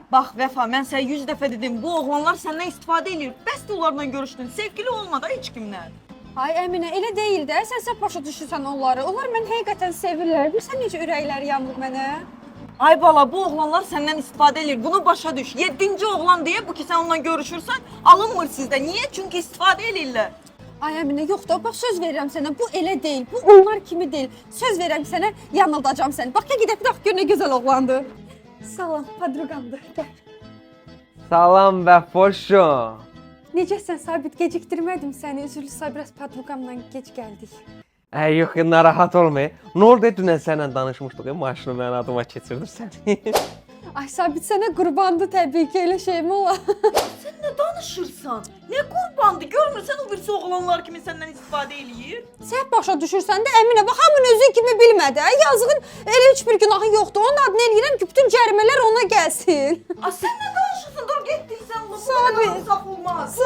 Bax Vəfa, mən sənə 100 dəfə dedim, bu oğlanlar səndən istifadə edir. Bəs də onlarla görüşdün, sevgili olma da heç kimlə. Ay Əminə, elə deyil də. Sən səhv başa düşürsən onları. Onlar məni həqiqətən sevirlər. Bilirsən necə ürəkləri yanır mənə? Ay bala, bu oğlanlar səndən istifadə edir. Bunu başa düş. 7-ci oğlan deyə bu ki sən onunla görüşürsən, alınmır sizdə. Niyə? Çünki istifadə edirlər. Ay Əminə, yox da, bax söz verirəm sənə. Bu elə deyil. Bu onlar kimi deyil. Söz verirəm sənə, yanıldacağam səni. Bax, gəl gedək bir bax, gör nə gözəl oğlandı. Salam, podruqamdır. Gəl. Salam Vəfoşum. Necəsən Sabit? Gecikdirmədim səni. Üzrlü biraz podruqamla gec gəldik. Yox, narahat olma. Nə oldu? Dünən səninlə danışmışdıq, maşını mənim adıma keçirdirsən. Ay Sabit, sənə qurbandı təbii ki, elə şey mi olar? Sən nə danışırsan? Nə qurbandı? Görmürsən o birisi oğlanlar kimi səndən istifadə eləyir? Səhv başa düşürsən də Əminə, bax hamının özü kimi bilmədi. Yazığın elə heç bir günahı yoxdur. Onun adını eləyirəm ki, bütün cərimələr ona gəlsin. A sən nə danışırsan? Dur getdin sən. Sabit. Saf olmaz.